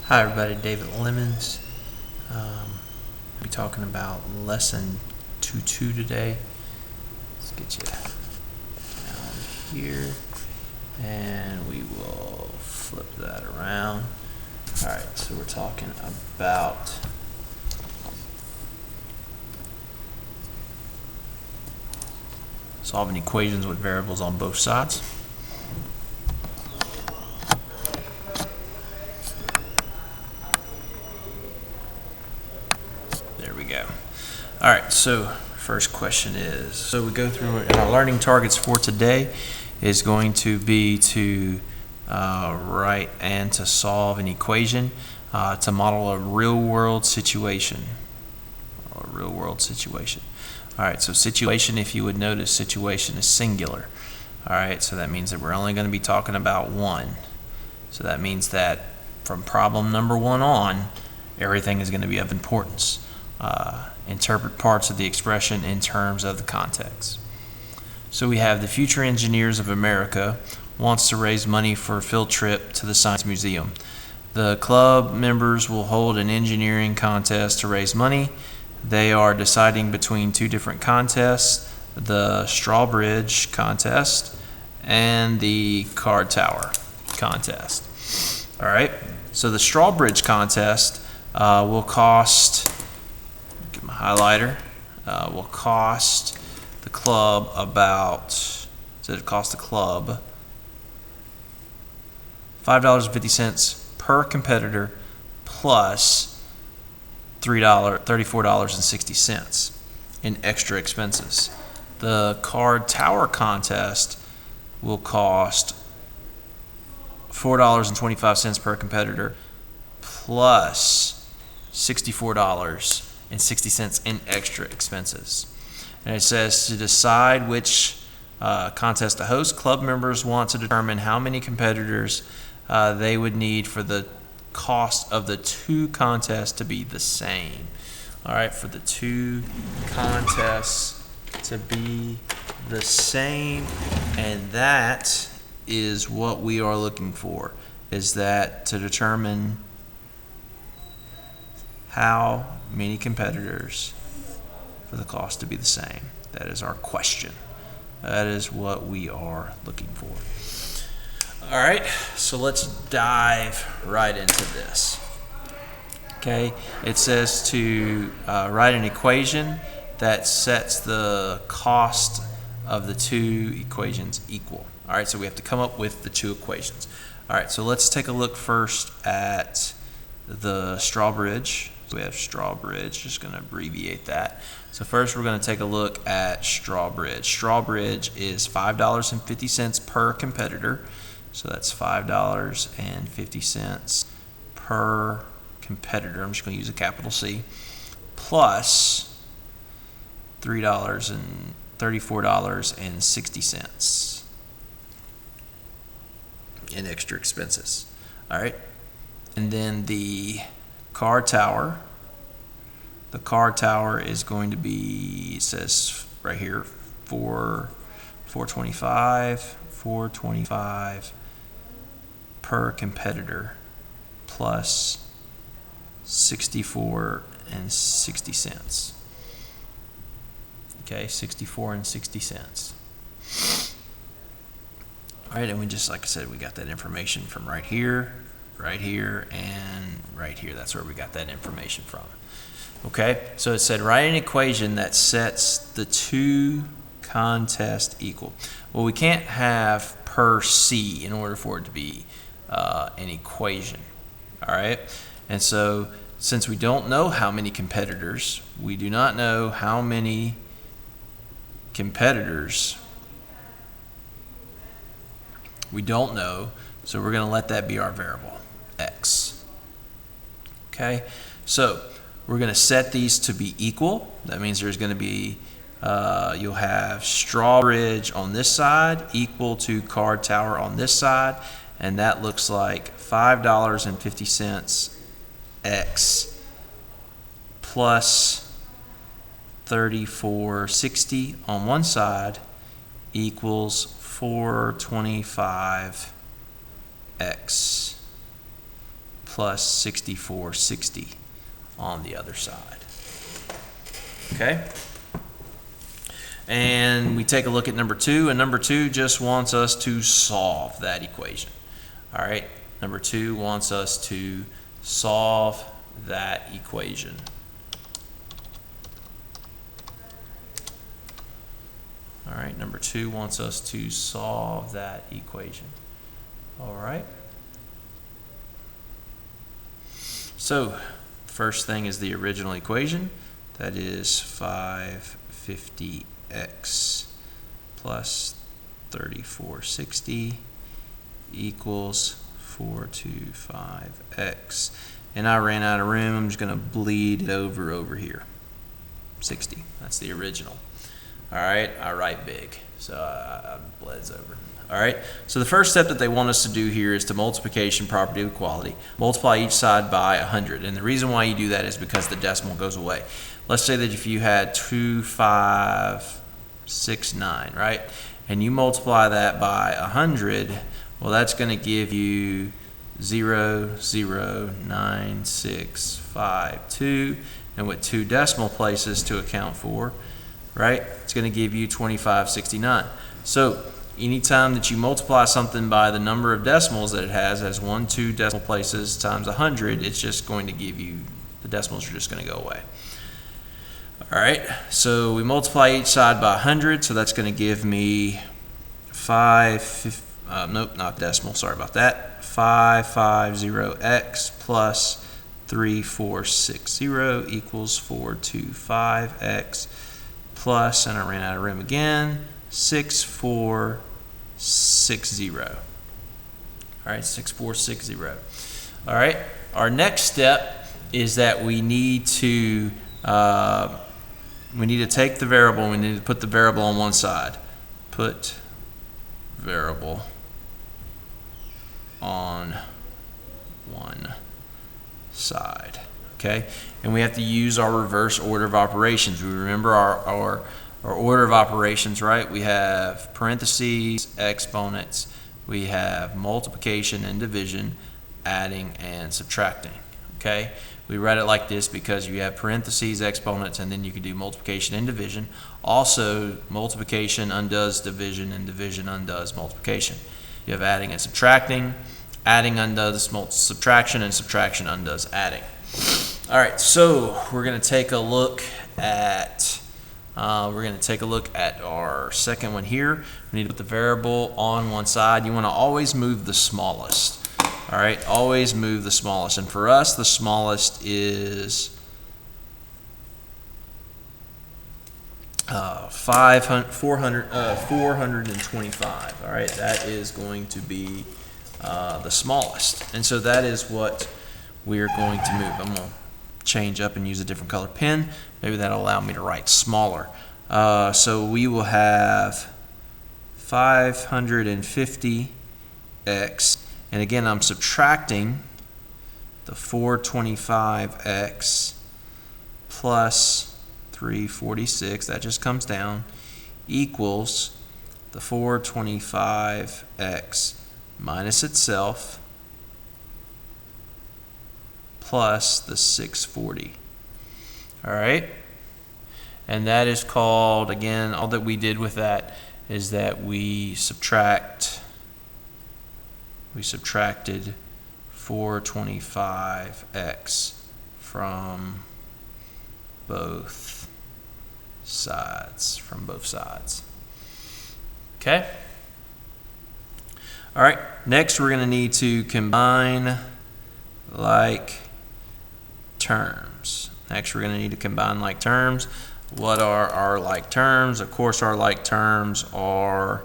Hi everybody, David Lemons. We'll be talking about lesson 2.2 today. Let's get you down here and we will flip that around. Alright, so we're talking about solving equations with variables on both sides. Alright, so first question is, so we go through and our learning targets for today is going to be to write and to solve an equation to model a real-world situation. Alright, so situation, if you would notice, situation is singular. Alright, so that means that we're only going to be talking about one. So that means that from problem number 1 on, everything is going to be of importance. Interpret parts of the expression in terms of the context. So we have the Future Engineers of America wants to raise money for a field trip to the Science Museum. The club members will hold an engineering contest to raise money. They are deciding between two different contests, the straw bridge contest and the card tower contest. All right, so the straw bridge contest will cost, get my highlighter, will cost the club about, so it cost the club $5.50 per competitor plus $34.60 in extra expenses. The card tower contest will cost $4.25 per competitor plus $64.60 in extra expenses. And it says to decide which contest to host, club members want to determine how many competitors they would need for the cost of the two contests to be the same. All right, for the two contests to be the same, and that is what we are looking for, is that to determine how many competitors for the cost to be the same. That is our question. That is what we are looking for. All right, so let's dive right into this. Okay, it says to write an equation that sets the cost of the two equations equal. All right, so we have to come up with the two equations. All right, so let's take a look first at the straw bridge. So we have straw bridge, just going to abbreviate that. So first we're going to take a look at straw bridge. Straw bridge is $5.50 per competitor. So that's $5.50 per competitor. I'm just going to use a capital C, plus $34.60 in extra expenses. All right, and then the card tower. The card tower is going to be, it says right here, $425 per competitor plus $64.60. Okay, 64.60 cents. All right, and we just, like I said, we got that information from right here, and right here. That's where we got that information from. Okay, so it said write an equation that sets the two contests equal. Well, we can't have per C in order for it to be an equation. All right, and so since we don't know how many competitors, we do not know how many competitors, we don't know, so we're going to let that be our variable, x. Okay, so we're going to set these to be equal. That means there's going to be, you'll have straw bridge on this side equal to card tower on this side, and that looks like $5.50 x plus $34.60 on one side equals $425 x plus 6460 on the other side. Okay? And we take a look at number 2, and number 2 just wants us to solve that equation. All right, number 2 wants us to solve that equation. All right, number 2 wants us to solve that equation. All right. So, first thing is the original equation. That is 550x plus 3460 equals 425x. And I ran out of room. I'm just going to bleed it over here. 60. That's the original. All right, I write big, so I bleds over. All right, so the first step that they want us to do here is to multiplication property of equality. Multiply each side by 100, and the reason why you do that is because the decimal goes away. Let's say that if you had 2569, right, and you multiply that by 100, well, that's going to give you 0.09652, and with 2 decimal places to account for, right, it's going to give you 2569. So anytime that you multiply something by the number of decimals that it has 1, 2 decimal places times 100, it's just going to give you, the decimals are just going to go away. All right, so we multiply each side by 100, so that's going to give me nope, not decimal, sorry about that, 550x plus 3460 equals 425x plus, and I ran out of room again, 6460. All right, 6460. All right, our next step is that we need to take the variable, we need to put the variable on one side. Put variable on one side. Okay, and we have to use our reverse order of operations. We remember our order of operations, right? We have parentheses, exponents, we have multiplication and division, adding and subtracting. Okay, we write it like this because you have parentheses, exponents, and then you can do multiplication and division. Also, multiplication undoes division and division undoes multiplication. You have adding and subtracting, adding undoes subtraction, and subtraction undoes adding. All right, so we're going to take a look at our second one here. We need to put the variable on one side. You want to always move the smallest. All right, always move the smallest. And for us, the smallest is 425. All right, that is going to be the smallest. And so that is what we're going to move. I'm going to change up and use a different color pen. Maybe that'll allow me to write smaller. So we will have 550x, and again I'm subtracting the 425x plus 346, that just comes down, equals the 425x minus itself plus the 640. All right, and that is called, again, all that we did with that is that we subtracted 425x from both sides, Okay. All right, next we're going to need to combine like terms. Next, we're going to need to combine like terms. What are our like terms? Of course, our like terms are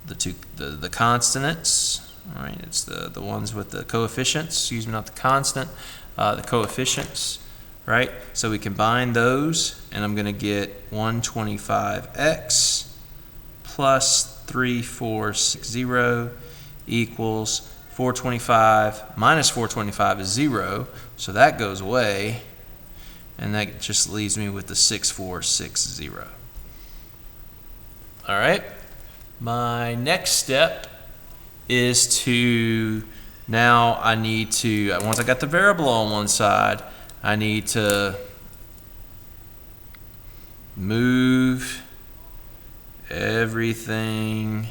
the consonants. All right, it's the ones with the coefficients. Excuse me, not the constant. The coefficients. Right. So we combine those, and I'm going to get 125x plus 3460 equals 425 minus 425 is 0, so that goes away, and that just leaves me with the 6460. All right, my next step is to Now I need to, once I got the variable on one side, I need to move everything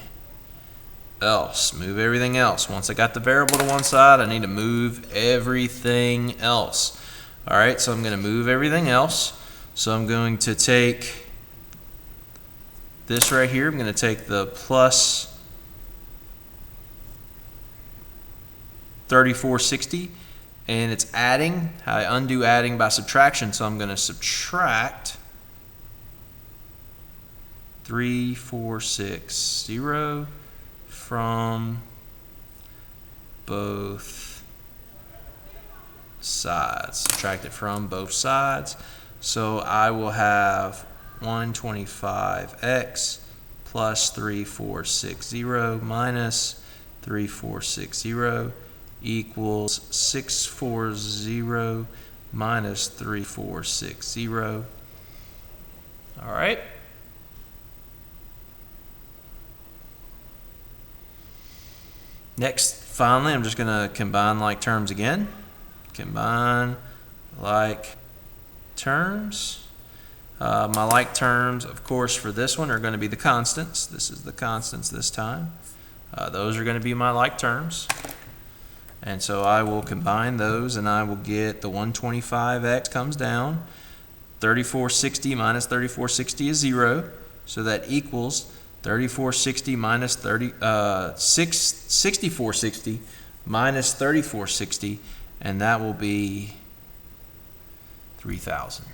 else. Move everything else. Once I got the variable to one side, I need to move everything else. All right, so I'm going to move everything else. So I'm going to take this right here. I'm going to take the plus 3460, and it's adding. I undo adding by subtraction, so I'm going to subtract 3460 from both sides. Subtract it from both sides. So I will have 125x plus 3460 minus 3460 equals 640 minus 3460. All right. Next, finally, I'm just going to combine like terms again. Combine like terms. My like terms, of course, for this one are going to be the constants. This is the constants this time. Those are going to be my like terms. And so I will combine those, and I will get the 125x comes down. 3460 minus 3460 is 0. So that equals 3460 minus 6460 minus 3460, and that will be 3,000.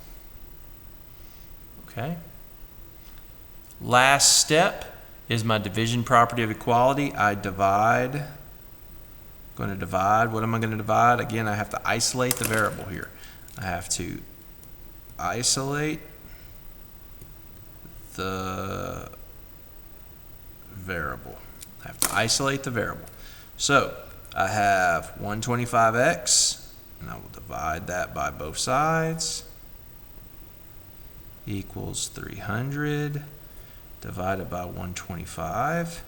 Okay. Last step is my division property of equality. I divide. I'm going to divide. What am I going to divide? Again, I have to isolate the variable here. I have to isolate the variable. I have to isolate the variable. So I have 125x, and I will divide that by both sides, equals 300 divided by 125.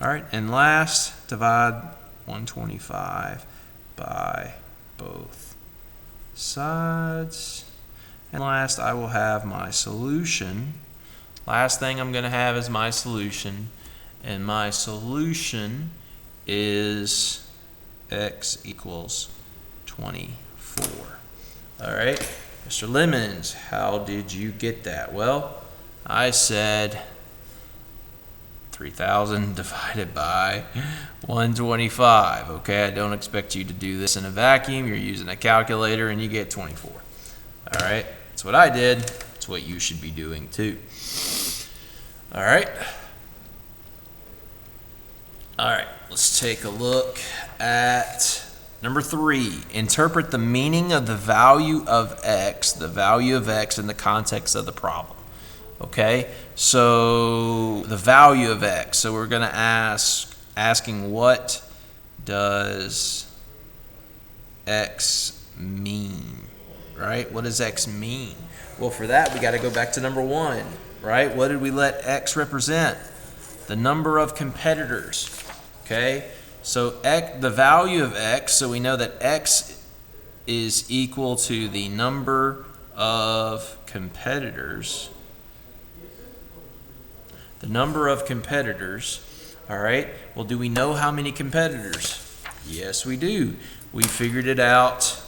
All right, and last, divide 125 by both sides. And last, I will have my solution. Last thing I'm going to have is my solution. And my solution is x equals 24. All right, Mr. Lemons, how did you get that? Well, I said 3,000 divided by 125. Okay, I don't expect you to do this in a vacuum. You're using a calculator and you get 24. All right, that's what I did. That's what you should be doing too. All right. All right, let's take a look at number 3. Interpret the meaning of the value of x, in the context of the problem. Okay, so the value of x. So we're going to asking what does x mean, right? What does x mean? Well, for that, we got to go back to number 1, right? What did we let x represent? The number of competitors. Okay, so the value of x, so we know that x is equal to the number of competitors. The number of competitors. All right, well, do we know how many competitors? Yes, we do. We figured it out